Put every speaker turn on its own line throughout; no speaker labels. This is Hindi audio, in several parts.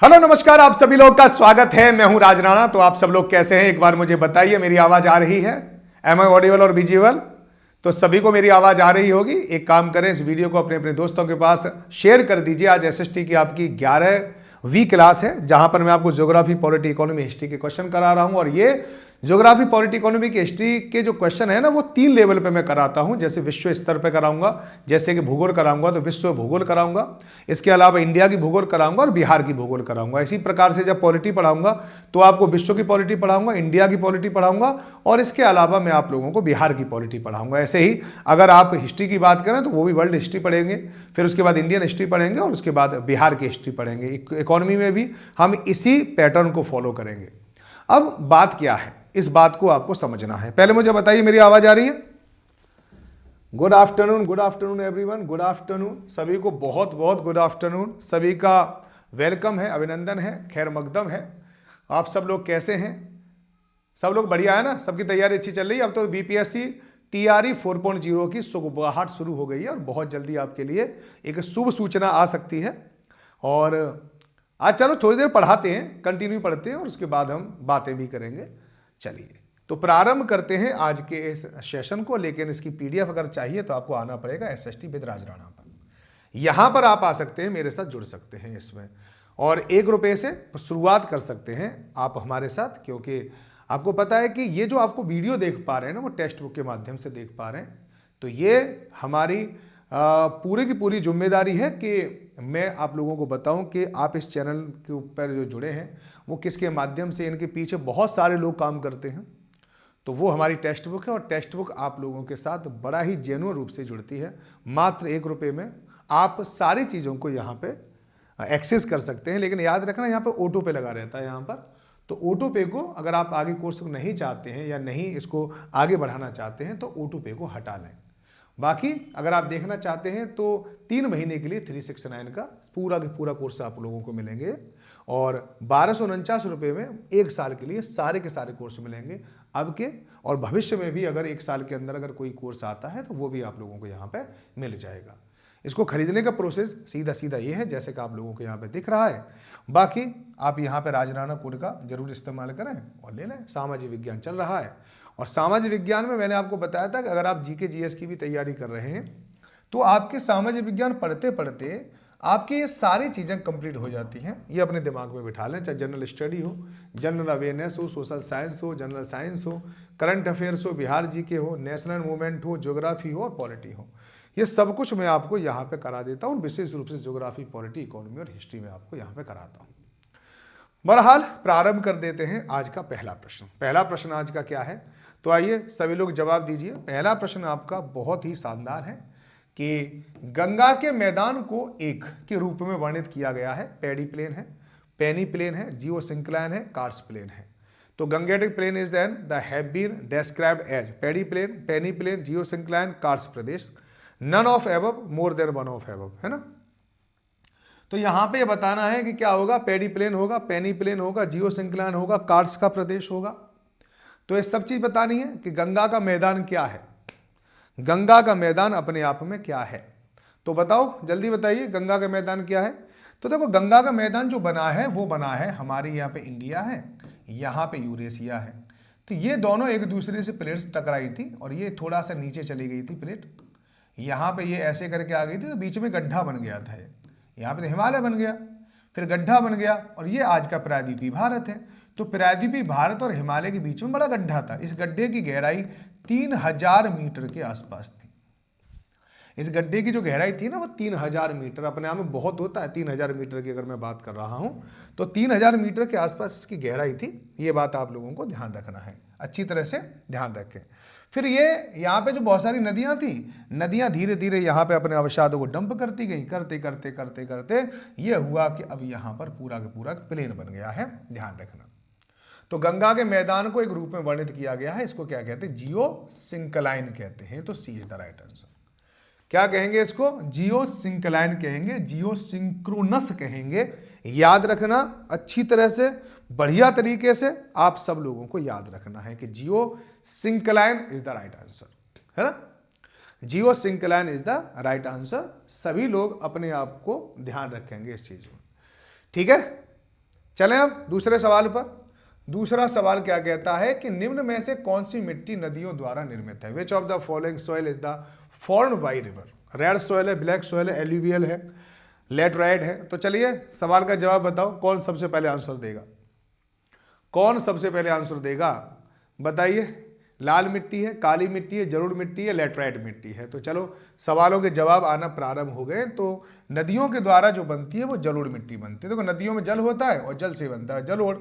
हेलो नमस्कार, आप सभी लोग का स्वागत है। मैं हूं राज राणा। तो आप सब लोग कैसे हैं, एक बार मुझे बताइए। मेरी आवाज आ रही है? एम आई ऑडिबल और विजुअल? तो सभी को मेरी आवाज आ रही होगी। एक काम करें, इस वीडियो को अपने अपने दोस्तों के पास शेयर कर दीजिए। आज एसएसटी की आपकी 11वीं क्लास है, जहां पर मैं आपको ज्योग्राफी, पॉलिटी, इकोनॉमी, हिस्ट्री के क्वेश्चन करा रहा हूं। और ये ज्योग्राफी, पॉलिटी, इकोनॉमी की हिस्ट्री के जो क्वेश्चन है ना, वो 3 लेवल पे मैं कराता हूं। जैसे विश्व स्तर पे कराऊंगा, जैसे कि भूगोल कराऊंगा तो विश्व भूगोल कराऊंगा, इसके अलावा इंडिया की भूगोल कराऊंगा और बिहार की भूगोल कराऊंगा। इसी प्रकार से जब पॉलिटी पढ़ाऊंगा तो आपको विश्व की पॉलिटी पढ़ाऊंगा, इंडिया की पॉलिटी पढ़ाऊंगा और इसके अलावा मैं आप लोगों को बिहार की पॉलिटी पढ़ाऊंगा। ऐसे ही अगर आप हिस्ट्री की बात करें तो वो भी वर्ल्ड हिस्ट्री पढ़ेंगे, फिर उसके बाद इंडियन हिस्ट्री पढ़ेंगे और उसके बाद बिहार की हिस्ट्री पढ़ेंगे। इकोनॉमी में भी हम इसी पैटर्न को फॉलो करेंगे। अब बात क्या है, इस बात को आपको समझना है। पहले मुझे बताइए, मेरी आवाज आ रही है? Good afternoon everyone, good afternoon सभी को, बहुत बहुत गुड आफ्टरनून। सभी का वेलकम है, अभिनंदन है, खैर मकदम है। आप सब लोग कैसे हैं? सब लोग बढ़िया है ना? सबकी तैयारी अच्छी चल रही है? अब तो बीपीएससी टीआरई 4.0 की सुगबुगाहट शुरू हो गई है और बहुत जल्दी आपके लिए एक शुभ सूचना आ सकती है। और आज चलो थोड़ी देर पढ़ाते हैं, कंटिन्यू पढ़ते हैं और उसके बाद हम बातें भी करेंगे। चलिए तो प्रारंभ करते हैं आज के इस सेशन को। लेकिन इसकी पीडीएफ अगर चाहिए तो आपको आना पड़ेगा एसएसटी विद राज राणा पर। यहां पर आप आ सकते हैं, मेरे साथ जुड़ सकते हैं इसमें, और ₹1 से शुरुआत कर सकते हैं आप हमारे साथ। क्योंकि आपको पता है कि ये जो आपको वीडियो देख पा रहे हैं ना, वो टेक्स्ट बुक के माध्यम से देख पा रहे हैं। तो ये हमारी पूरी की पूरी जिम्मेदारी है कि मैं आप लोगों को बताऊं कि आप इस चैनल के ऊपर जो जुड़े हैं वो किसके माध्यम से। इनके पीछे बहुत सारे लोग काम करते हैं। तो वो हमारी टेक्स्ट बुक है और टेक्स्ट बुक आप लोगों के साथ बड़ा ही जेन्युइन रूप से जुड़ती है। मात्र ₹1 में आप सारी चीज़ों को यहाँ पे एक्सेस कर सकते हैं। लेकिन याद रखना, यहाँ पे ऑटो पे लगा रहता है यहाँ पर। तो ऑटो पे को अगर आप आगे कोर्स को नहीं चाहते हैं या नहीं इसको आगे बढ़ाना चाहते हैं तो ऑटो पे को हटा लें। बाकी अगर आप देखना चाहते हैं तो 3 महीने के लिए 369 का पूरा के पूरा कोर्स आप लोगों को मिलेंगे और ₹1249 में 1 साल के लिए सारे के सारे कोर्स मिलेंगे अब के। और भविष्य में भी अगर 1 साल के अंदर अगर कोई कोर्स आता है तो वो भी आप लोगों को यहाँ पे मिल जाएगा। इसको खरीदने का प्रोसेस सीधा सीधा ये है जैसे कि आप लोगों को यहाँ पे दिख रहा है। बाकी आप यहाँ पे राज राणा कोड का जरूर इस्तेमाल करें और ले लें। सामाजिक विज्ञान चल रहा है और सामाजिक विज्ञान में मैंने आपको बताया था कि अगर आप जीके जीएस की भी तैयारी कर रहे हैं तो आपके सामाजिक विज्ञान पढ़ते पढ़ते आपकी ये सारी चीज़ें कंप्लीट हो जाती हैं। ये अपने दिमाग में बिठा लें, चाहे जनरल स्टडी हो, जनरल अवेयरनेस हो, सोशल साइंस हो, जनरल साइंस हो, करंट अफेयर्स हो, बिहार जीके हो, नेशनल मूवमेंट हो, ज्योग्राफी हो और पॉलिटी हो। ये सब कुछ मैं आपको यहाँ पे करा देता हूँ। विशेष रूप से ज्योग्राफी, पॉलिटी, इकोनॉमी और हिस्ट्री में आपको यहाँ पे कराता हूँ। बहरहाल प्रारंभ कर देते हैं आज का पहला प्रश्न। पहला प्रश्न आज का क्या है, तो आइए सभी लोग जवाब दीजिए। पहला प्रश्न आपका बहुत ही शानदार है कि गंगा के मैदान को एक के रूप में वर्णित किया गया है। पैडी प्लेन है, पेनी प्लेन है, जियोसिंक्लाइन है, कार्स प्लेन है। तो Gangetic plain is then the have been described as paddy plain, peneplain, geosyncline, karst प्रदेश। None of above, more than one of above, है ना। तो यहां पे बताना है कि क्या होगा, पैडी प्लेन होगा, पेनी प्लेन होगा, जियोसिंक्लाइन होगा, कार्स का प्रदेश होगा। तो ये सब चीज बतानी है कि गंगा का मैदान क्या है, गंगा का मैदान अपने आप में क्या है। तो बताओ, जल्दी बताइए, गंगा का मैदान क्या है। तो देखो, गंगा का मैदान जो बना है वो बना है हमारे यहाँ पे इंडिया है, यहाँ पे यूरेशिया है। तो ये दोनों एक दूसरे से प्लेट्स टकराई थी और ये थोड़ा सा नीचे चली गई थी प्लेट, यहाँ पे ये ऐसे करके आ गई थी तो बीच में गड्ढा बन गया था। यहाँ पे तो हिमालय बन गया, फिर गड्ढा बन गया और ये आज का प्रायद्वीपीय भारत है। तो प्रायद्वीपीय भारत और हिमालय के बीच में बड़ा गड्ढा था। इस गड्ढे की गहराई 3000 मीटर के आसपास थी। इस गड्ढे की जो गहराई थी ना वो 3000 मीटर, अपने आप में बहुत होता है। 3000 मीटर की अगर मैं बात कर रहा हूं तो 3000 मीटर के आसपास इसकी गहराई थी। ये बात आप लोगों को ध्यान रखना है, अच्छी तरह से ध्यान रखें। फिर ये यहाँ पे जो बहुत सारी नदियां थी, नदियां धीरे धीरे यहाँ पे अपने अवसादों को डंप करती गई, करते करते करते करते ये हुआ कि अब यहाँ पर पूरा का पूरा प्लेन बन गया है, ध्यान रखना। तो गंगा के मैदान को एक रूप में वर्णित किया गया है, इसको क्या कहते हैं, जियोसिंक्लाइन कहते हैं। तो सी इज द राइट आंसर। क्या कहेंगे इसको, जियोसिंक्लाइन कहेंगे, जियोसिंक्रोनस कहेंगे। याद रखना अच्छी तरह से, बढ़िया तरीके से आप सब लोगों को याद रखना है कि geosyncline is the right answer, है ना। Geosyncline is the right answer. सभी लोग अपने आप को ध्यान रखेंगे इस चीज में, ठीक है। चलें अब दूसरे सवाल पर। दूसरा सवाल क्या कहता है कि निम्न में से कौन सी मिट्टी नदियों द्वारा निर्मित है? Which of the following soil is the formed by river? Red soil है, ब्लैक सॉइल है, एल्यूवियल है, लेटराइट है। तो चलिए सवाल का जवाब बताओ, कौन सबसे पहले आंसर देगा? कौन सबसे पहले आंसर देगा बताइए। लाल मिट्टी है, काली मिट्टी है, जलोढ़ मिट्टी है, लेटराइट मिट्टी है? तो चलो सवालों के जवाब आना प्रारंभ हो गए। तो नदियों के द्वारा जो बनती है वो जलोढ़ मिट्टी बनती है। देखो नदियों में जल होता है और जल से बनता है जलोढ़,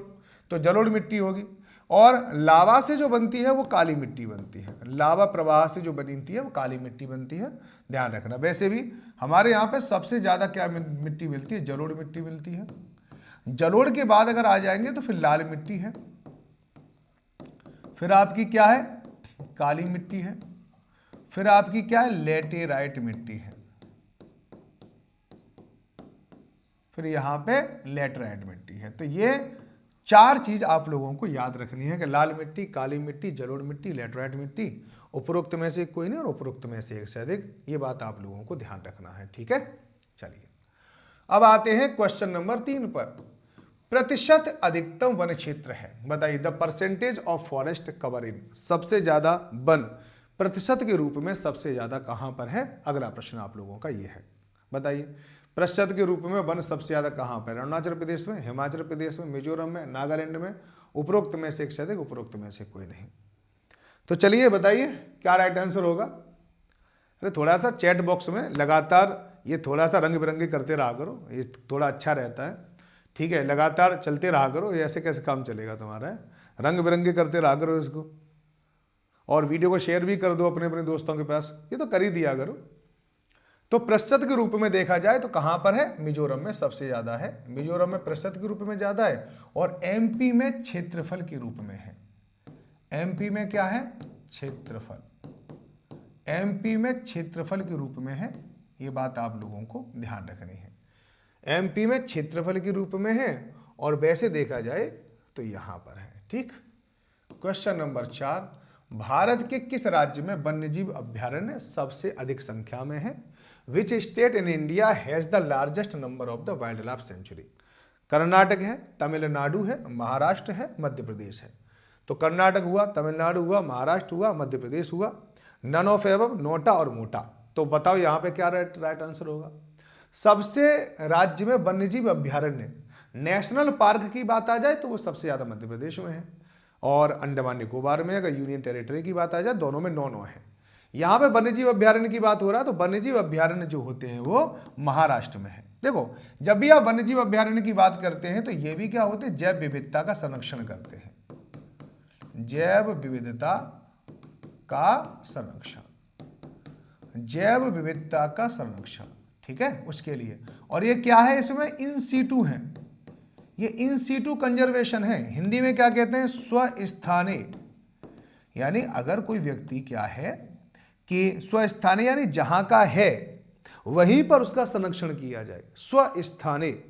तो जलोढ़ मिट्टी होगी। और लावा से जो बनती है वो काली मिट्टी बनती है। लावा प्रवाह से जो बनती है वो काली मिट्टी बनती है, ध्यान रखना। वैसे भी हमारे यहाँ पे सबसे ज़्यादा क्या मिट्टी मिलती है? जलोढ़ मिट्टी मिलती है। जलोढ़ के बाद अगर आ जाएंगे तो फिर लाल मिट्टी है, फिर आपकी क्या है? काली मिट्टी है, फिर आपकी क्या है? लेटेराइट मिट्टी है, फिर यहां पे लेटराइट मिट्टी है। तो ये चार चीज आप लोगों को याद रखनी है कि लाल मिट्टी, काली मिट्टी, जलोढ़ मिट्टी, लेटराइट मिट्टी, उपरोक्त में से कोई नहीं और उपरोक्त में से एक से अधिक। ये बात आप लोगों को ध्यान रखना है, ठीक है। चलिए अब आते हैं क्वेश्चन नंबर 3 पर। प्रतिशत अधिकतम वन क्षेत्र है, बताइए। The percentage of forest cover in, सबसे ज्यादा वन प्रतिशत के रूप में सबसे ज्यादा कहां पर है? अगला प्रश्न आप लोगों का ये है, बताइए प्रतिशत के रूप में वन सबसे ज्यादा कहां पर? अरुणाचल प्रदेश में, हिमाचल प्रदेश में, मिजोरम में, नागालैंड में, उपरोक्त में से एक से अधिक, उपरोक्त में से कोई नहीं। तो चलिए बताइए क्या राइट आंसर होगा। अरे थोड़ा सा चैट बॉक्स में लगातार ये थोड़ा सा रंग बिरंगे करते रहा करो, ये थोड़ा अच्छा रहता है, ठीक है। लगातार चलते रहा करो, ये ऐसे कैसे काम चलेगा तुम्हारा? रंग बिरंगे करते रहा करो इसको, और वीडियो को शेयर भी कर दो अपने अपने दोस्तों के पास, ये तो कर ही दिया करो। तो प्रतिशत के रूप में देखा जाए तो कहां पर है? मिजोरम में सबसे ज्यादा है। मिजोरम में प्रतिशत के रूप में ज्यादा है, और एमपी में क्षेत्रफल के रूप में है। एमपी में क्या है? क्षेत्रफल। एमपी में क्षेत्रफल के रूप में है, ये बात आप लोगों को ध्यान रखनी है। एमपी में क्षेत्रफल के रूप में है, और वैसे देखा जाए तो यहां पर है, ठीक। क्वेश्चन नंबर 4, भारत के किस राज्य में वन्यजीव अभ्यारण्य सबसे अधिक संख्या में है? Which state in India has the largest number of the wild life sanctuary? Karnataka है, तमिलनाडु है, महाराष्ट्र है, मध्य प्रदेश है। तो कर्नाटक हुआ, तमिलनाडु हुआ, महाराष्ट्र हुआ, मध्य प्रदेश हुआ। नन ऑफ एबव, नोटा और मोटा। तो बताओ यहां पे क्या राइट आंसर होगा? सबसे राज्य में वन्यजीव अभ्यारण्य, नेशनल पार्क की बात आ जाए तो वो सबसे ज्यादा मध्य प्रदेश में है, और अंडमान निकोबार में अगर यूनियन टेरिटरी की बात आ जाए दोनों में 9 है। यहां पे वन्यजीव अभ्यारण्य की बात हो रहा है तो वन्यजीव अभ्यारण्य जो होते हैं वो महाराष्ट्र में है। देखो जब भी आप वन्यजीव अभ्यारण्य की बात करते हैं तो ये भी क्या होते हैं? जैव विविधता का संरक्षण करते हैं। जैव विविधता का संरक्षण, जैव विविधता का संरक्षण, ठीक है, उसके लिए। और ये क्या है? इसमें इन सीटू है, ये इन सीटू कंजर्वेशन है। हिंदी में क्या कहते हैं? स्वस्थानीय। यानी अगर कोई व्यक्ति क्या है कि स्वस्थानीय यानी जहां का है वहीं पर उसका संरक्षण किया जाए। स्वस्थानीय,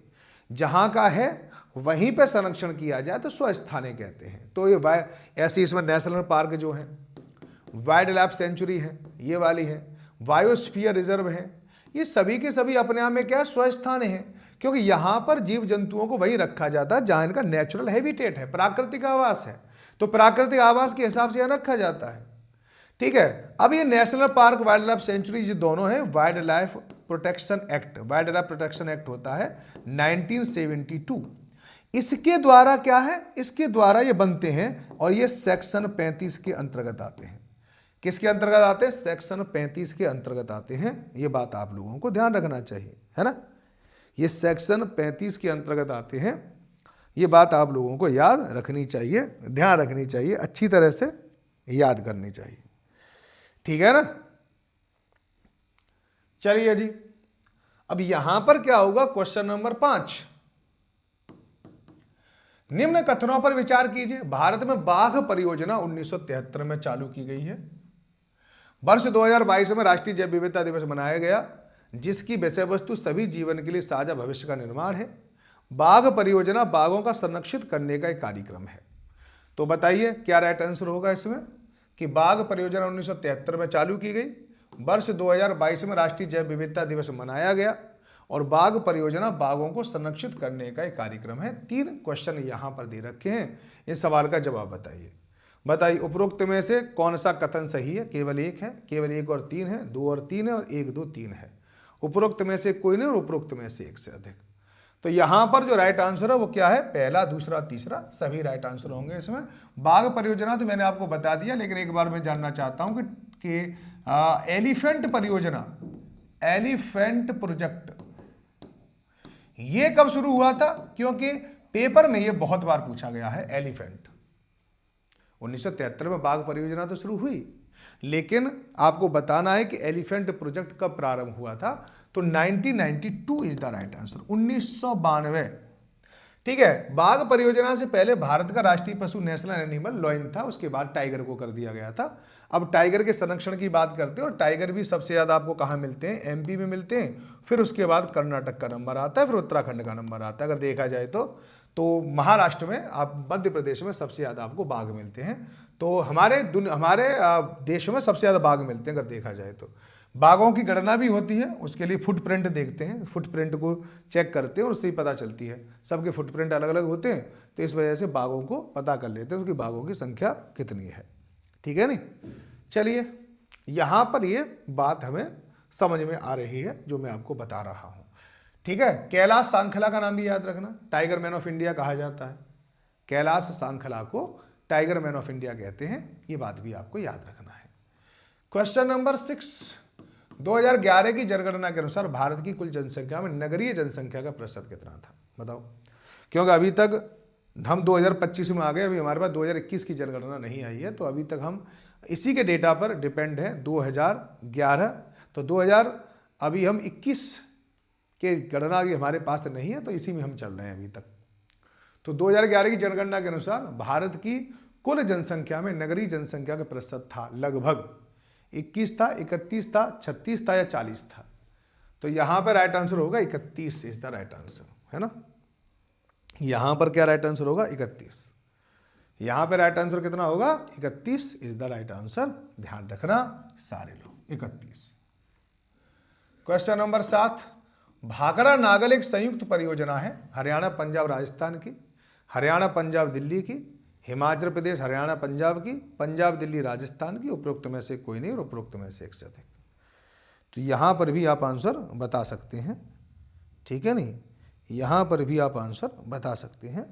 जहां का है वहीं पर संरक्षण किया जाए तो स्वस्थानीय कहते हैं। तो ये ऐसी इसमें नेशनल पार्क जो है, वाइल्ड लाइफ सेंचुरी है, ये वाली है, बायोस्फीयर रिजर्व है, ये सभी के सभी अपने आप में क्या स्वस्थानीय है, क्योंकि यहां पर जीव जंतुओं को वही रखा जाता है जहां इनका नेचुरल हैबिटेट है, प्राकृतिक आवास है। तो प्राकृतिक आवास के हिसाब से यहां रखा जाता है, ठीक है। अब ये national park, wild life sanctuary ये दोनों है wild life protection act, wild life protection act होता है 1972। इसके द्वारा क्या है? इसके द्वारा ये बनते हैं, और ये सेक्शन 35 के अंतर्गत आते हैं। किसके अंतर्गत आते हैं? सेक्शन 35 के अंतर्गत आते हैं। ये बात आप लोगों को ध्यान रखना चाहिए, है ना। ये सेक्शन 35 के अंतर्गत आते हैं, ये बात आप लोगों को याद रखनी चाहिए, ध्यान रखनी चाहिए, अच्छी तरह से याद करनी चाहिए, ठीक है ना। चलिए जी, अब यहां पर क्या होगा? क्वेश्चन नंबर 5, निम्न कथनों पर विचार कीजिए। भारत में बाघ परियोजना 1973 में चालू की गई है। वर्ष 2022 में राष्ट्रीय जैव विविधता दिवस मनाया गया, जिसकी विषय वस्तु सभी जीवन के लिए साझा भविष्य का निर्माण है। बाघ परियोजना बाघों का संरक्षित करने का एक कार्यक्रम है। तो बताइए क्या राइट आंसर होगा इसमें? कि बाघ परियोजना 1973 में चालू की गई, वर्ष 2022 में राष्ट्रीय जैव विविधता दिवस मनाया गया, और बाघ परियोजना बाघों को संरक्षित करने का एक कार्यक्रम है। 3 क्वेश्चन यहां पर दे रखे हैं, इस सवाल का जवाब बताइए उपरोक्त में से कौन सा कथन सही है। केवल एक है, केवल 1 और 3 है, 2 और 3 है और 1 2 3 है। उपरोक्त में से कोई नहीं और उपरोक्त में से एक से अधिक। तो यहां पर जो राइट आंसर है वो क्या है, पहला, दूसरा, तीसरा, सभी राइट आंसर होंगे इसमें। बाघ परियोजना तो मैंने आपको बता दिया, लेकिन एक बार मैं जानना चाहता हूं कि एलिफेंट परियोजना, एलिफेंट प्रोजेक्ट, ये कब शुरू हुआ था, क्योंकि पेपर में ये बहुत बार पूछा गया है। एलिफेंट 1973 में बाघ परियोजना तो शुरू हुई, लेकिन आपको बताना है कि एलिफेंट प्रोजेक्ट कब प्रारंभ हुआ था। तो 1992 इज द राइट आंसर, 1992। ठीक है, बाघ परियोजना से पहले भारत का राष्ट्रीय पशु नेशनल एनिमल लॉयन था, उसके बाद टाइगर को कर दिया गया था। अब टाइगर के संरक्षण की बात करते हैं, और टाइगर भी सबसे ज्यादा आपको कहाँ मिलते हैं, एमपी में मिलते हैं, फिर उसके बाद कर्नाटक का नंबर आता है, फिर उत्तराखंड का नंबर आता है। अगर देखा जाए तो महाराष्ट्र में, आप मध्य प्रदेश में सबसे ज्यादा आपको बाघ मिलते हैं। तो हमारे देश में सबसे ज्यादा बाघ मिलते हैं अगर देखा जाए तो। बाघों की गणना भी होती है, उसके लिए फुटप्रिंट देखते हैं, फुटप्रिंट को चेक करते हैं और उससे ही पता चलती है। सबके फुटप्रिंट अलग अलग होते हैं, तो इस वजह से बाघों को पता कर लेते हैं उसकी बाघों की संख्या कितनी है। ठीक है नहीं, चलिए यहां पर ये बात हमें समझ में आ रही है जो मैं आपको बता रहा हूं। ठीक है, कैलाश सांखला का नाम भी याद रखना, टाइगर मैन ऑफ इंडिया कहा जाता है। कैलाश सांखला को टाइगर मैन ऑफ इंडिया कहते हैं, ये बात भी आपको याद रखना है। क्वेश्चन नंबर 6, 2011 की जनगणना के अनुसार भारत की कुल जनसंख्या में नगरीय जनसंख्या का प्रतिशत कितना था, बताओ। क्योंकि अभी तक हम 2025 में आ गए, अभी हमारे पास 2021 की जनगणना नहीं आई है, तो अभी तक हम इसी के डेटा पर डिपेंड है। 2011 तो 2000 अभी हम 21 के गणना की हमारे पास नहीं है, तो इसी में हम चल रहे हैं अभी तक। तो 2011 की जनगणना के अनुसार भारत की कुल जनसंख्या में नगरीय जनसंख्या का प्रतिशत था लगभग 21 था, 31 था, 36 था या 40 था। तो यहां पर राइट आंसर होगा 31 इज द राइट आंसर, है ना। यहां पर क्या राइट आंसर होगा, 31। यहां पर राइट आंसर कितना होगा, 31 इज द राइट आंसर, ध्यान रखना सारे लोग, 31। क्वेश्चन नंबर 7, भाखड़ा नागल एक संयुक्त परियोजना है, हरियाणा पंजाब राजस्थान की, हरियाणा पंजाब दिल्ली की, हिमाचल प्रदेश हरियाणा पंजाब की, पंजाब दिल्ली राजस्थान की। उपरोक्त में से कोई नहीं और उपरोक्त में से एक से अधिक। तो यहां पर भी आप आंसर बता सकते हैं, ठीक है नहीं, यहां पर भी आप आंसर बता सकते हैं।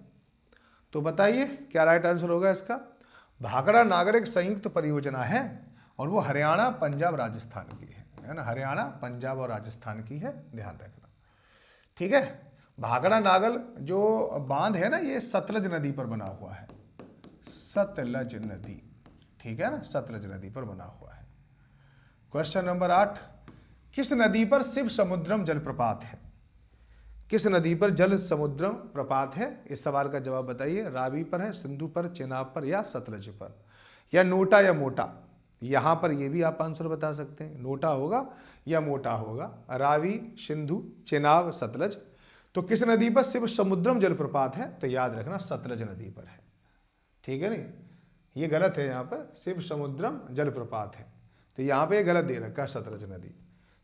तो बताइए क्या राइट आंसर होगा इसका। भाखड़ा नागर एक संयुक्त परियोजना है और वो हरियाणा पंजाब राजस्थान की है ना, हरियाणा पंजाब और राजस्थान की है, ध्यान रखना। ठीक है, भाखड़ा नागल जो बांध है ना, ये सतलज नदी पर बना हुआ है, सतलज नदी, ठीक है ना, सतलज नदी पर बना हुआ है। क्वेश्चन नंबर 8, किस नदी पर शिव समुद्रम जलप्रपात है, किस नदी पर जल समुद्रम प्रपात है। इस सवाल का जवाब बताइए। रावी पर है, सिंधु पर, चेनाब पर या सतलज पर, या नोटा या मोटा। यहां पर यह भी आप आंसर बता सकते हैं, नोटा होगा या मोटा होगा, रावी, सिंधु, चेनाब, सतलज। तो किस नदी पर शिव समुद्रम जलप्रपात है, तो याद रखना सतलज नदी पर है, ठीक है नहीं, ये गलत है, यहां पर शिव समुद्रम जलप्रपात है, तो यहां पे गलत दे रखा है सतलज नदी।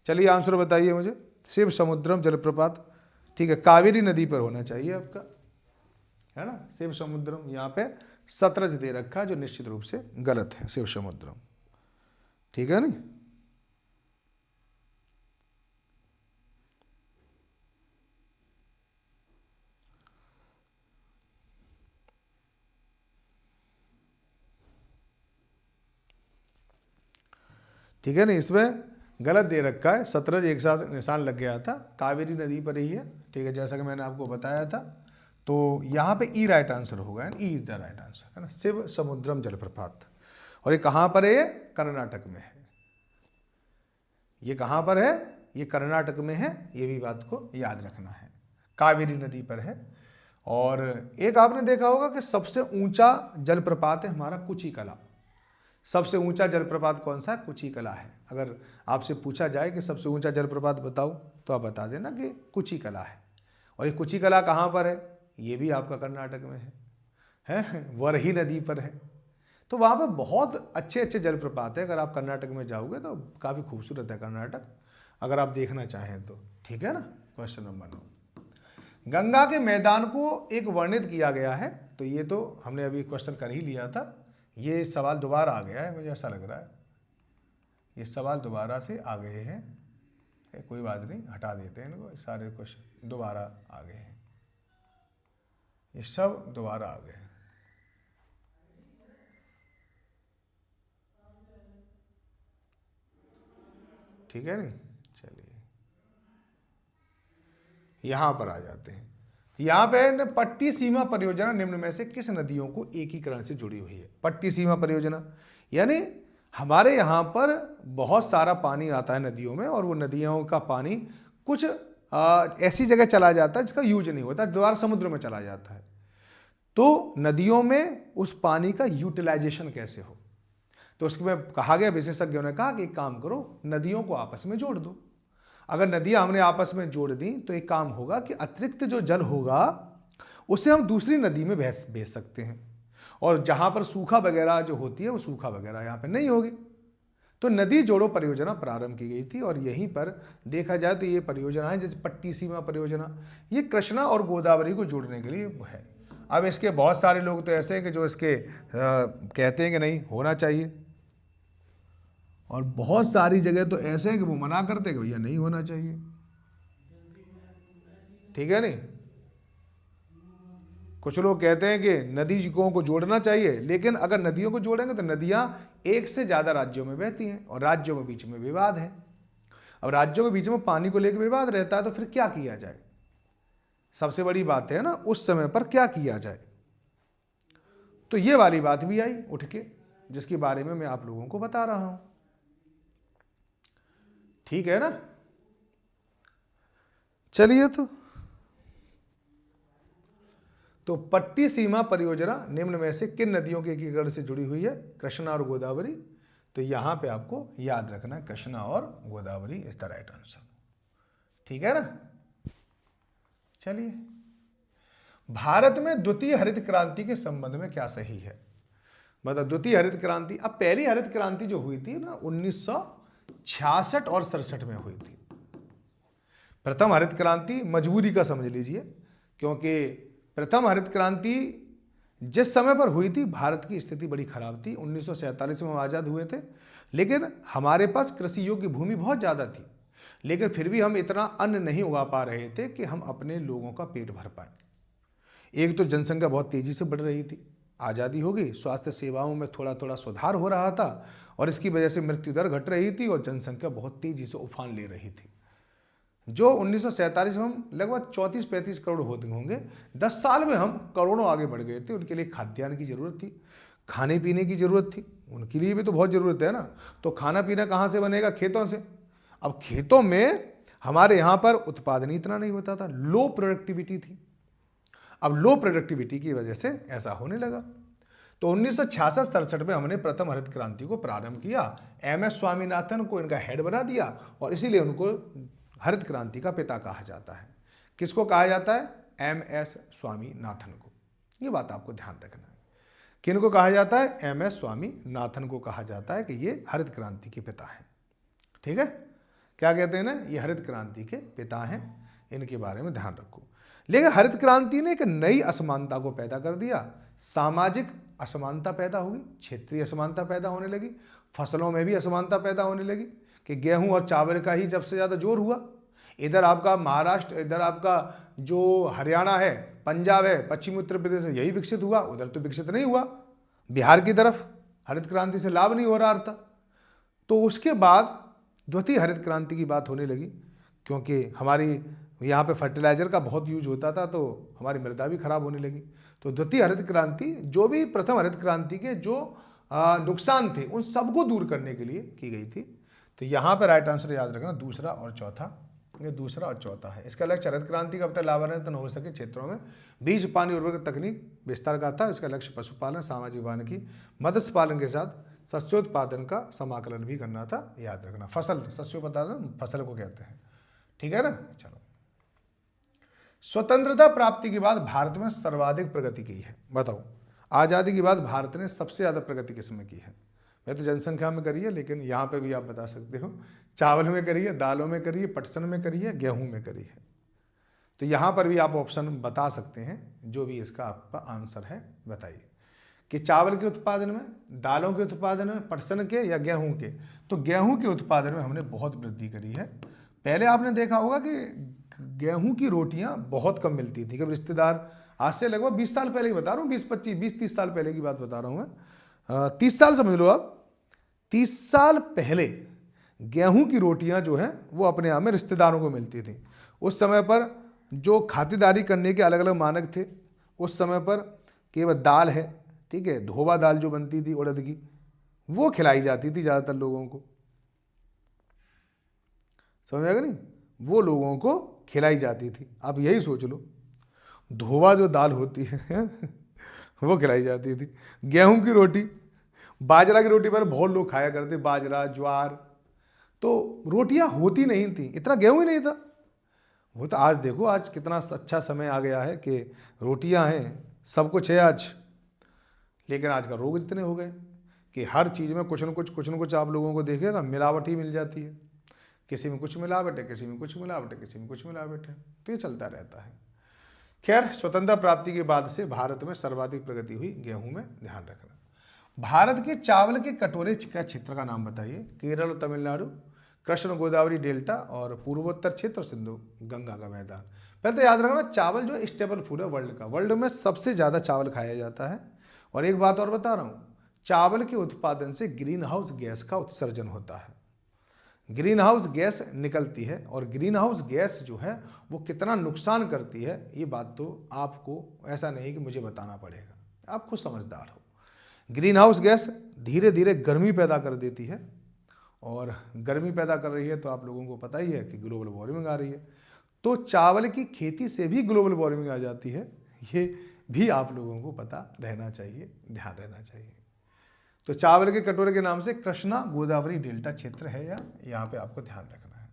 चलिए आंसर बताइए मुझे, शिव समुद्रम जलप्रपात, ठीक है, कावेरी नदी पर होना चाहिए आपका, है ना। शिव समुद्रम यहाँ पे सतलज दे रखा, जो निश्चित रूप से गलत है, शिव समुद्रम, ठीक है नहीं। ठीक है नहीं, इसमें गलत दे रखा है, सतलज एक साथ निशान लग गया था, कावेरी नदी पर ही है, ठीक है, जैसा कि मैंने आपको बताया था। तो यहाँ पे ई राइट आंसर होगा, E is the right answer, है ना, शिव समुद्रम जलप्रपात। और ये कहाँ पर है, ये कर्नाटक में है, ये कहाँ पर है, ये कर्नाटक में है, ये भी बात को याद रखना है, कावेरी नदी पर है। और एक आपने देखा होगा कि सबसे ऊंचा जलप्रपात है हमारा कुचिकला, सबसे ऊंचा जलप्रपात कौन सा है, कुचिकला है। अगर आपसे पूछा जाए कि सबसे ऊंचा जलप्रपात बताओ, तो आप बता देना कि कुचिकला है। और ये कुचिकला कहाँ पर है, ये भी आपका कर्नाटक में है, वरही नदी पर है। तो वहाँ पे बहुत अच्छे अच्छे जलप्रपात है, अगर आप कर्नाटक में जाओगे तो काफ़ी खूबसूरत है कर्नाटक, अगर आप देखना चाहें तो, ठीक है ना। क्वेश्चन नंबर 9, गंगा के मैदान को एक वर्णित किया गया है। तो ये तो हमने अभी क्वेश्चन कर ही लिया था, ये सवाल दोबारा आ गया है, मुझे ऐसा लग रहा है ये सवाल दोबारा से आ गए हैं। कोई बात नहीं, हटा देते हैं इनको, सारे क्वेश्चन दोबारा आ गए हैं, ये सब दोबारा आ गए हैं। ठीक है नहीं, चलिए यहां पर आ जाते हैं। यहां पे पट्टी सीमा परियोजना निम्न में से किस नदियों को एकीकरण से जुड़ी हुई है? पट्टी सीमा परियोजना यानी हमारे यहां पर बहुत सारा पानी आता है नदियों में, और वो नदियों का पानी कुछ ऐसी जगह चला जाता है जिसका यूज नहीं होता, दोबारा समुद्र में चला जाता है। तो नदियों में उस पानी का यूटिलाइजेशन कैसे हो, तो उसमें कहा गया, विशेषज्ञों ने कहा कि एक काम करो, नदियों को आपस में जोड़ दो। अगर नदियां हमने आपस में जोड़ दी तो एक काम होगा कि अतिरिक्त जो जल होगा उसे हम दूसरी नदी में भेज सकते हैं, और जहां पर सूखा वगैरह जो होती है वो सूखा वगैरह यहां पे नहीं होगी। तो नदी जोड़ो परियोजना प्रारंभ की गई थी, और यहीं पर देखा जाए तो ये परियोजना है जैसे पट्टी सीमा परियोजना, ये कृष्णा और गोदावरी को जोड़ने के लिए है। अब इसके बहुत सारे लोग तो ऐसे हैं कि जो इसके कहते हैं कि नहीं होना चाहिए, और बहुत सारी जगह तो ऐसे हैं कि वो मना करते हैं कि भैया नहीं होना चाहिए। ठीक है नहीं, कुछ लोग कहते हैं कि नदियों को जोड़ना चाहिए, लेकिन अगर नदियों को जोड़ेंगे तो नदियां एक से ज्यादा राज्यों में बहती हैं, और राज्यों के बीच में विवाद है। अब राज्यों के बीच में पानी को लेकर विवाद रहता है, तो फिर क्या किया जाए? सबसे बड़ी बात है ना, उस समय पर क्या किया जाए। तो ये वाली बात भी आई उठ के, जिसके बारे में मैं आप लोगों को बता रहा हूं। ठीक है ना, चलिए तो पट्टी सीमा परियोजना निम्न में से किन नदियों के एकीकरण से जुड़ी हुई है? कृष्णा और गोदावरी। तो यहां पे आपको याद रखना, कृष्णा और Godavari is the right answer. ठीक है ना, चलिए, भारत में द्वितीय हरित क्रांति के संबंध में क्या सही है? मतलब द्वितीय हरित क्रांति, अब पहली हरित क्रांति जो हुई थी ना 1966 और 67 में हुई थी। प्रथम हरित क्रांति मजबूरी का समझ लीजिए, क्योंकि प्रथम हरित क्रांति जिस समय पर हुई थी भारत की स्थिति बड़ी खराब थी। 1947 में हम आज़ाद हुए थे, लेकिन हमारे पास कृषि योग्य भूमि बहुत ज़्यादा थी, लेकिन फिर भी हम इतना अन्न नहीं उगा पा रहे थे कि हम अपने लोगों का पेट भर पाए। एक तो जनसंख्या बहुत तेज़ी से बढ़ रही थी, आज़ादी हो गई, स्वास्थ्य सेवाओं में थोड़ा थोड़ा सुधार हो रहा था, और इसकी वजह से मृत्यु दर घट रही थी, और जनसंख्या बहुत तेज़ी से उफान ले रही थी। जो 1947 में हम लगभग 34-35 करोड़ होते होंगे, 10 साल में हम करोड़ों आगे बढ़ गए थे। उनके लिए खाद्यान्न की ज़रूरत थी, खाने पीने की ज़रूरत थी, उनके लिए भी तो बहुत ज़रूरत है ना। तो खाना पीना कहाँ से बनेगा? खेतों से। अब खेतों में हमारे यहाँ पर उत्पादन इतना नहीं होता था, लो प्रोडक्टिविटी थी। अब लो प्रोडक्टिविटी की वजह से ऐसा होने लगा। तो 1966-67 में हमने प्रथम हरित क्रांति को प्रारंभ किया। MS स्वामीनाथन को इनका हेड बना दिया, और इसीलिए उनको हरित क्रांति का पिता कहा जाता है। किसको कहा जाता है? MS स्वामीनाथन को। ये बात आपको ध्यान रखना है। किनको कहा जाता है? MS स्वामीनाथन को कहा जाता है कि ये हरित क्रांति के पिता हैं। ठीक है, क्या कहते हैं ना, ये हरित क्रांति के पिता हैं, इनके बारे में ध्यान रखो। लेकिन हरित क्रांति ने एक नई असमानता को पैदा कर दिया। सामाजिक असमानता पैदा हुई, क्षेत्रीय असमानता पैदा होने लगी, फसलों में भी असमानता पैदा होने लगी कि गेहूं और चावल का ही सबसे ज़्यादा जोर हुआ। इधर आपका महाराष्ट्र, इधर आपका जो हरियाणा है, पंजाब है, पश्चिमी उत्तर प्रदेश है, यही विकसित हुआ, उधर तो विकसित नहीं हुआ। बिहार की तरफ हरित क्रांति से लाभ नहीं हो रहा था। तो उसके बाद द्वितीय हरित क्रांति की बात होने लगी, क्योंकि हमारी यहाँ पे फर्टिलाइजर का बहुत यूज होता था, तो हमारी मृदा भी खराब होने लगी। तो द्वितीय हरित क्रांति, जो भी प्रथम हरित क्रांति के जो नुकसान थे, उन सबको दूर करने के लिए की गई थी। तो यहाँ पर राइट आंसर याद रखना दूसरा और चौथा, ये दूसरा और चौथा है। इसका लक्ष्य हरित क्रांति का अब तक लाभान्वित हो सके क्षेत्रों में बीज पानी उर्वरक तकनीक विस्तार का था। इसका लक्ष्य पशुपालन, सामाजिक वानिकी, मत्स्य पालन के साथ शस्योत्पादन का समाकलन भी करना था। याद रखना, फसल, शस्योत्पादन फसल को कहते हैं। ठीक है ना। चलो, स्वतंत्रता प्राप्ति के बाद भारत में सर्वाधिक प्रगति की है, बताओ। आज़ादी के बाद भारत ने सबसे ज़्यादा प्रगति किसमें की है? मैं तो जनसंख्या में करी है, लेकिन यहाँ पे भी आप बता सकते हो, चावल में करी है, दालों में करी है, पटसन में करी है, गेहूं में करी है। तो यहाँ पर भी आप ऑप्शन बता सकते हैं, जो भी इसका आपका आंसर है बताइए कि चावल के उत्पादन में, दालों के उत्पादन में, पटसन के या गेहूं के। तो गेहूं के उत्पादन में हमने बहुत वृद्धि करी है। पहले आपने देखा होगा कि गेहूं की रोटियां बहुत कम मिलती थी। कब रिश्तेदार, आज से लगभग 20 साल पहले की बता रहा हूँ, 20-30 साल पहले की बात बता रहा हूँ मैं, 30 साल समझ लो आप। 30 साल पहले गेहूं की रोटियां जो है वो अपने यहाँ में रिश्तेदारों को मिलती थी। उस समय पर जो खातिरदारी करने के अलग अलग मानक थे, उस समय पर केवल दाल है, ठीक है, धोबा दाल जो बनती थी उड़द की, वो खिलाई जाती थी ज़्यादातर लोगों को। समझ आएगा नहीं, वो लोगों को खिलाई जाती थी। आप यही सोच लो, धोबा जो दाल होती है वो खिलाई जाती थी। गेहूं की रोटी, बाजरा की रोटी पर बहुत लोग खाया करते, बाजरा ज्वार, तो रोटियां होती नहीं थी, इतना गेहूं ही नहीं था। वो तो आज देखो, आज कितना अच्छा समय आ गया है कि रोटियां हैं, सब कुछ है आज। लेकिन आज का रोग इतने हो गए कि हर चीज़ में कुछ न कुछ आप लोगों को देखेगा मिलावट ही मिल जाती है। किसी में कुछ मिलावट है, किसी में कुछ मिलावट है, किसी में कुछ मिलावट है, तो ये चलता रहता है। खैर, स्वतंत्रता प्राप्ति के बाद से भारत में सर्वाधिक प्रगति हुई गेहूं में, ध्यान रखना। भारत के चावल के कटोरे का क्षेत्र का नाम बताइए। केरल और तमिलनाडु, कृष्ण गोदावरी डेल्टा और पूर्वोत्तर क्षेत्र और सिंधु गंगा का मैदान। पहले तो याद रखना, चावल जो स्टेबल फूड है वर्ल्ड का, वर्ल्ड में सबसे ज़्यादा चावल खाया जाता है। और एक बात और बता रहा हूँ, चावल के उत्पादन से ग्रीन हाउस गैस का उत्सर्जन होता है। ग्रीन हाउस गैस निकलती है, और ग्रीन हाउस गैस जो है वो कितना नुकसान करती है, ये बात तो आपको ऐसा नहीं कि मुझे बताना पड़ेगा, आप खुद समझदार हो। ग्रीन हाउस गैस धीरे धीरे गर्मी पैदा कर देती है, और गर्मी पैदा कर रही है तो आप लोगों को पता ही है कि ग्लोबल वार्मिंग आ रही है। तो चावल की खेती से भी ग्लोबल वार्मिंग आ जाती है, ये भी आप लोगों को पता रहना चाहिए, ध्यान रहना चाहिए। तो चावल के कटोरे के नाम से कृष्णा गोदावरी डेल्टा क्षेत्र है, या यहाँ पे आपको ध्यान रखना है।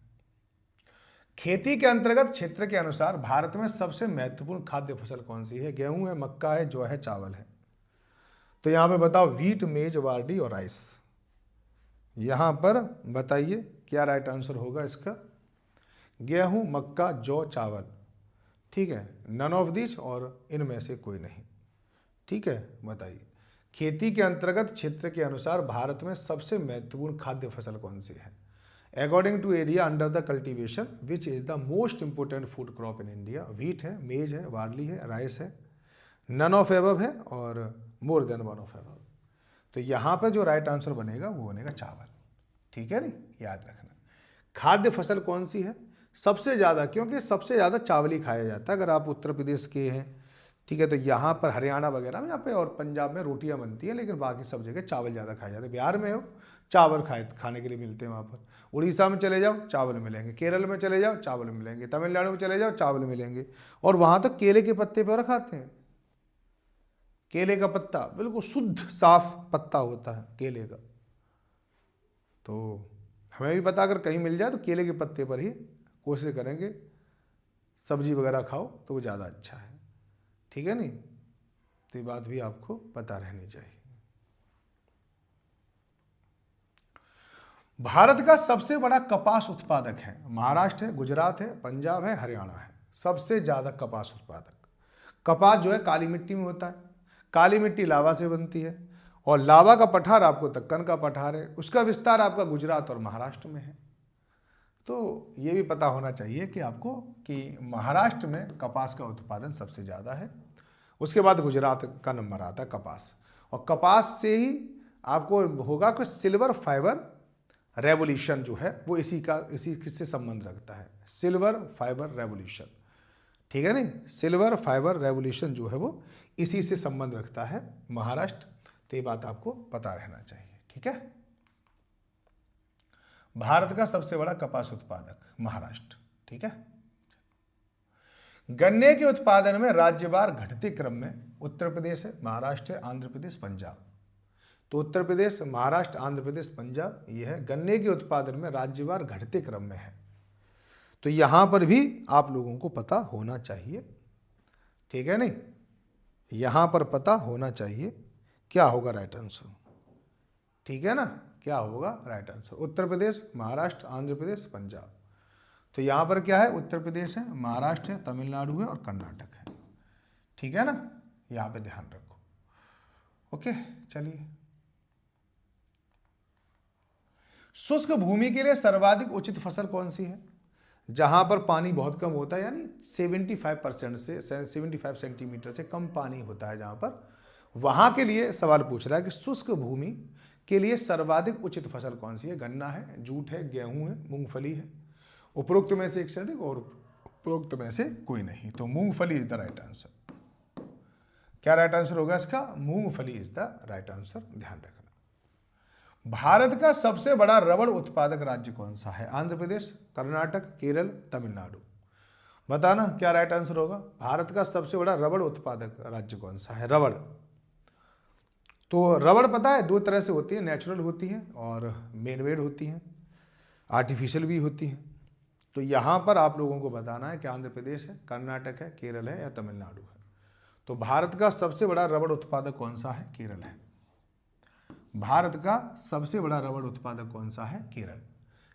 खेती के अंतर्गत क्षेत्र के अनुसार भारत में सबसे महत्वपूर्ण खाद्य फसल कौन सी है? गेहूं है, मक्का है, जौ है, चावल है। तो यहाँ पे बताओ, वीट, मेज, बार्ली और राइस। यहाँ पर बताइए क्या राइट आंसर होगा इसका? गेहूं, मक्का, जौ, चावल, ठीक है, नन ऑफ दिस, और इनमें से कोई नहीं, ठीक है। बताइए, खेती के अंतर्गत क्षेत्र के अनुसार भारत में सबसे महत्वपूर्ण खाद्य फसल कौन सी है? According to area under the cultivation which is the most important food crop in India? Wheat है, मेज है, बार्ली है, राइस है, नन ऑफ एबव है, और मोर देन वन ऑफ एबव। तो यहाँ पर जो राइट आंसर बनेगा वो बनेगा चावल, ठीक है नहीं, याद रखना। खाद्य फसल कौन सी है सबसे ज़्यादा? क्योंकि सबसे ज़्यादा चावल ही खाया जाता है। अगर आप उत्तर प्रदेश के हैं, ठीक है, तो यहाँ पर हरियाणा वगैरह में, यहाँ पे और पंजाब में रोटियाँ बनती हैं, लेकिन बाकी सब जगह चावल ज़्यादा खाया जाता है। बिहार में हो, चावल खाने के लिए मिलते हैं वहाँ पर। उड़ीसा में चले जाओ, चावल मिलेंगे। केरल में चले जाओ, चावल मिलेंगे। तमिलनाडु में चले जाओ, चावल मिलेंगे। और वहाँ तक केले के पत्ते पर खाते हैं। केले का पत्ता बिल्कुल शुद्ध साफ पत्ता होता है केले का। तो हमें भी पता, अगर कहीं मिल जाए तो केले के पत्ते पर ही कोशिश करेंगे, सब्जी वगैरह खाओ तो वो ज़्यादा अच्छा है, ठीक है नहीं। तो ये बात भी आपको पता रहनी चाहिए। भारत का सबसे बड़ा कपास उत्पादक है? महाराष्ट्र है, गुजरात है, पंजाब है, हरियाणा है। सबसे ज़्यादा कपास उत्पादक। कपास जो है काली मिट्टी में होता है। काली मिट्टी लावा से बनती है, और लावा का पठार आपको दक्कन का पठार है, उसका विस्तार आपका गुजरात और महाराष्ट्र में है। तो ये भी पता होना चाहिए कि आपको कि महाराष्ट्र में कपास का उत्पादन सबसे ज़्यादा है, उसके बाद गुजरात का नंबर आता है कपास। और कपास से ही आपको होगा कि सिल्वर फाइबर रेवोल्यूशन जो है वो इसी किससे संबंध रखता है? सिल्वर फाइबर रेवोल्यूशन, ठीक है नहीं, सिल्वर फाइबर रेवोल्यूशन जो है वो इसी से संबंध रखता है महाराष्ट्र। तो ये बात आपको पता रहना चाहिए, ठीक है। भारत का सबसे बड़ा कपास उत्पादक महाराष्ट्र, ठीक है। गन्ने के उत्पादन में राज्यवार घटते क्रम में उत्तर प्रदेश है, महाराष्ट्र है, आंध्र प्रदेश, पंजाब। तो उत्तर प्रदेश, महाराष्ट्र, आंध्र प्रदेश, पंजाब, ये है गन्ने के उत्पादन में राज्यवार घटते क्रम में है। तो यहां पर भी आप लोगों को पता होना चाहिए, ठीक है नहीं, यहां पर पता होना चाहिए क्या होगा राइट आंसर, ठीक है ना, क्या होगा राइट आंसर? उत्तर प्रदेश, महाराष्ट्र, आंध्र प्रदेश, पंजाब। तो यहां पर क्या है, उत्तर प्रदेश है, महाराष्ट्र है, तमिलनाडु है और कर्नाटक है। ठीक है ना, यहां पे ध्यान रखो। ओके, चलिए। शुष्क भूमि के लिए सर्वाधिक उचित फसल कौन सी है? जहां पर पानी बहुत कम होता है, यानी 75% से 75 सेंटीमीटर से कम पानी होता है, जहां पर, वहां के लिए सवाल पूछ रहा है कि शुष्क भूमि के लिए सर्वाधिक उचित फसल कौन सी है? गन्ना है, जूट है, गेहूं है, मूंगफली है। उपरोक्त में से एक से अधिक और उपरोक्त में से कोई नहीं, तो मूंगफली इज द राइट आंसर। क्या राइट आंसर होगा इसका? मूंगफली इज द राइट आंसर, ध्यान रखना। भारत का सबसे बड़ा रबड़ उत्पादक राज्य कौन सा है? आंध्र प्रदेश, कर्नाटक, केरल, तमिलनाडु। बताना क्या राइट आंसर होगा। भारत का सबसे बड़ा रबड़ उत्पादक राज्य कौन सा है? रबड़, तो रबड़ पता है दो तरह से होती है, नेचुरल होती है और मैनमेड होती है, आर्टिफिशियल भी होती है। तो यहां पर आप लोगों को बताना है कि आंध्र प्रदेश है, कर्नाटक है, केरल है या तमिलनाडु है। तो भारत का सबसे बड़ा रबड़ उत्पादक कौन सा है? केरल है। भारत का सबसे बड़ा रबड़ उत्पादक कौन सा है? केरल।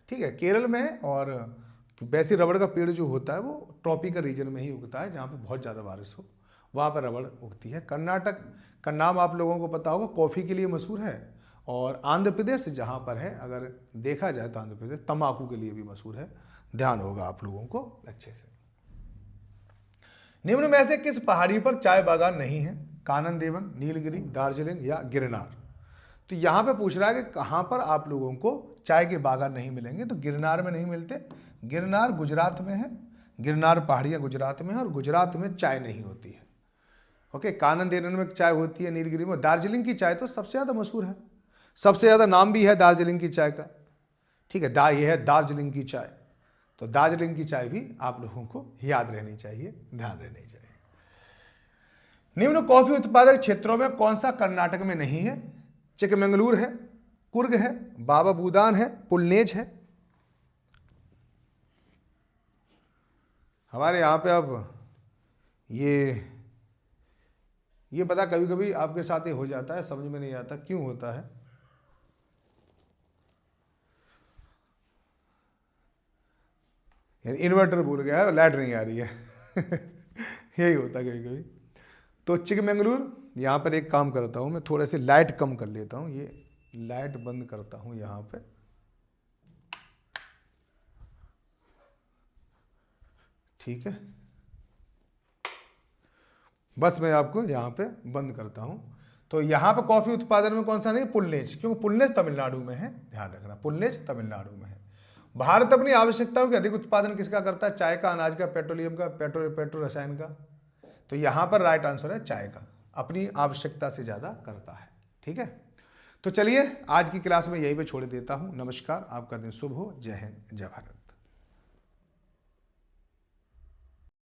ठीक है, केरल में है। और वैसे रबड़ का पेड़ जो होता है वो ट्रॉपिकल रीजन में ही उगता है, जहाँ पे बहुत ज़्यादा बारिश हो वहाँ पर रबड़ उगती है। कर्नाटक का नाम आप लोगों को पता होगा, कॉफ़ी के लिए मशहूर है। और आंध्र प्रदेश जहाँ पर है, अगर देखा जाए तो आंध्र प्रदेश तंबाकू के लिए भी मशहूर है। ध्यान होगा आप लोगों को अच्छे से। निम्न में से किस पहाड़ी पर चाय बागान नहीं है? कानन देवन, नीलगिरी, दार्जिलिंग या गिरनार। तो यहां पे पूछ रहा है कि कहां पर आप लोगों को चाय के बागान नहीं मिलेंगे। तो गिरनार में नहीं मिलते, गिरनार गुजरात में है, गिरनार पहाड़ियां गुजरात में है और गुजरात में चाय नहीं होती है। ओके, कानन देवन में चाय होती है, नीलगिरी में। दार्जिलिंग की चाय तो सबसे ज़्यादा मशहूर है, सबसे ज़्यादा नाम भी है दार्जिलिंग की चाय का। ठीक है, ये है दार्जिलिंग की चाय। तो दार्जिलिंग की चाय भी आप लोगों को याद रहनी चाहिए, ध्यान रहनी चाहिए। निम्न कॉफी उत्पादक क्षेत्रों में कौन सा कर्नाटक में नहीं है? चिकमंगलूर है, कुर्ग है, बाबा बूदान है, पुलनेज है। हमारे यहाँ पे अब ये पता कभी कभी आपके साथ ही हो जाता है, समझ में नहीं आता क्यों होता है। इन्वर्टर भूल गया है, लाइट नहीं आ रही है यही होता है कभी कभी। तो चिकमंगलूर, यहाँ पर एक काम करता हूँ मैं, थोड़े से लाइट कम कर लेता हूँ, ये लाइट बंद करता हूँ यहाँ पे। ठीक है, बस मैं आपको यहाँ पे बंद करता हूँ। तो यहाँ पे कॉफी उत्पादन में कौन सा नहीं? पुलनेज, क्योंकि पुलनेज तमिलनाडु में है, ध्यान रखना, पुलनेज तमिलनाडु में है। भारत अपनी आवश्यकताओं के अधिक उत्पादन किसका करता है? चाय का, अनाज का, पेट्रोलियम का, पेट्रो रसायन का। तो यहाँ पर राइट आंसर है चाय का, अपनी आवश्यकता से ज़्यादा करता है। ठीक है, तो चलिए आज की क्लास में यहीं पे छोड़ देता हूँ। नमस्कार, आपका दिन शुभ हो। जय हिंद, जय भारत।